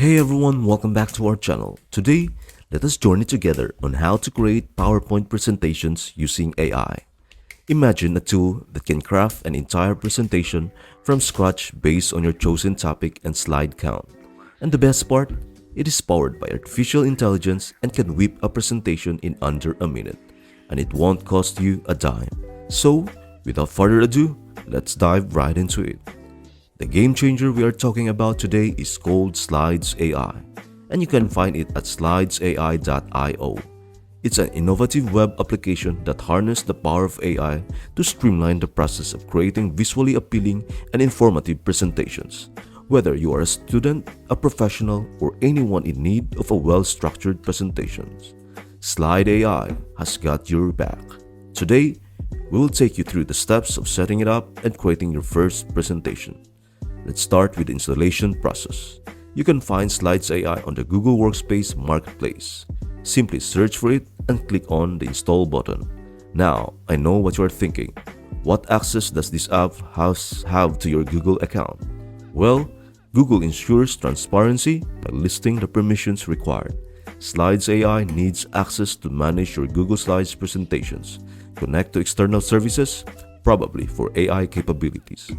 Hey everyone, welcome back to our channel. Today, let us journey together on how to create PowerPoint presentations using AI. Imagine a tool that can craft an entire presentation from scratch based on your chosen topic and slide count. And the best part, it is powered by artificial intelligence and can whip a presentation in under a minute. And it won't cost you a dime. So, without further ado, let's dive right into it. The game changer we are talking about today is called SlidesAI, and you can find it at slidesai.io. It's an innovative web application that harnesses the power of AI to streamline the process of creating visually appealing and informative presentations. Whether you are a student, a professional, or anyone in need of a well-structured presentation, SlidesAI has got your back. Today, we will take you through the steps of setting it up and creating your first presentation. Let's start with the installation process. You can find SlidesAI on the Google Workspace Marketplace. Simply search for it and click on the install button. Now, I know what you are thinking. What access does this app have to your Google account? Well, Google ensures transparency by listing the permissions required. SlidesAI needs access to manage your Google Slides presentations, connect to external services, probably for AI capabilities,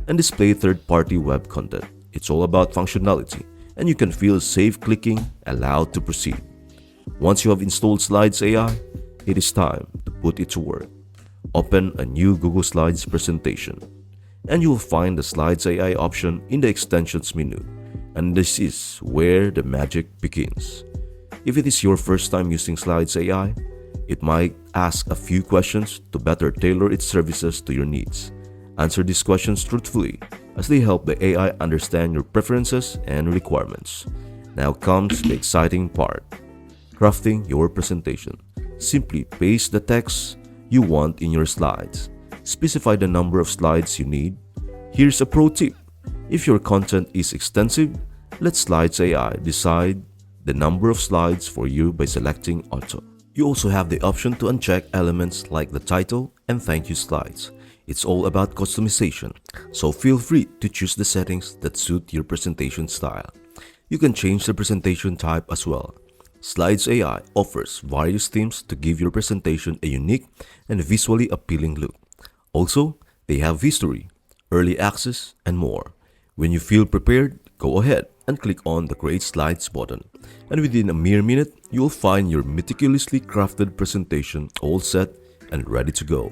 and display third-party web content. It's all about functionality, and you can feel safe clicking Allow to proceed. Once you have installed SlidesAI, it is time to put it to work. Open a new Google Slides presentation, and you will find the SlidesAI option in the extensions menu, and this is where the magic begins. If it is your first time using SlidesAI, it might ask a few questions to better tailor its services to your needs. Answer these questions truthfully, as they help the AI understand your preferences and requirements. Now comes the exciting part: crafting your presentation. Simply paste the text you want in your slides. Specify the number of slides you need. Here's a pro tip: if your content is extensive, let SlidesAI decide the number of slides for you by selecting Auto. You also have the option to uncheck elements like the title and thank you slides. It's all about customization, so feel free to choose the settings that suit your presentation style. You can change the presentation type as well. SlidesAI offers various themes to give your presentation a unique and visually appealing look. Also, they have history, early access, and more. When you feel prepared, go ahead and click on the Create Slides button, and within a mere minute, you'll find your meticulously crafted presentation all set and ready to go.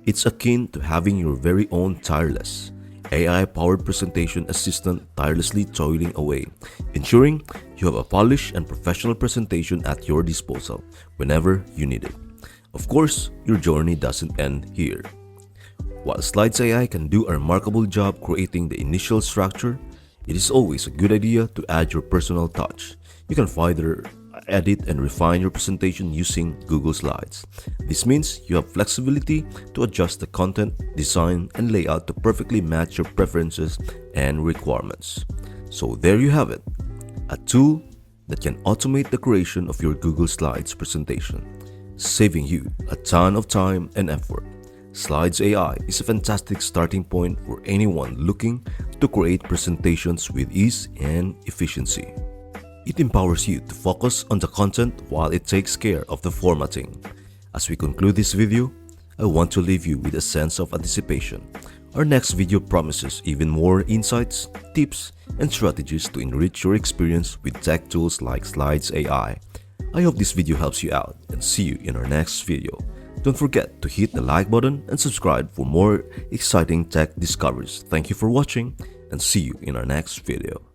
It's akin to having your very own tireless, AI-powered presentation assistant tirelessly toiling away, ensuring you have a polished and professional presentation at your disposal whenever you need it. Of course, your journey doesn't end here. While SlidesAI can do a remarkable job creating the initial structure, it is always a good idea to add your personal touch. You can further edit and refine your presentation using Google Slides. This means you have flexibility to adjust the content, design, and layout to perfectly match your preferences and requirements. So there you have it, a tool that can automate the creation of your Google Slides presentation, saving you a ton of time and effort. SlidesAI is a fantastic starting point for anyone looking to create presentations with ease and efficiency. It empowers you to focus on the content while it takes care of the formatting. As we conclude this video, I want to leave you with a sense of anticipation. Our next video promises even more insights, tips, and strategies to enrich your experience with tech tools like SlidesAI. I hope this video helps you out, and see you in our next video. Don't forget to hit the like button and subscribe for more exciting tech discoveries. Thank you for watching, and see you in our next video.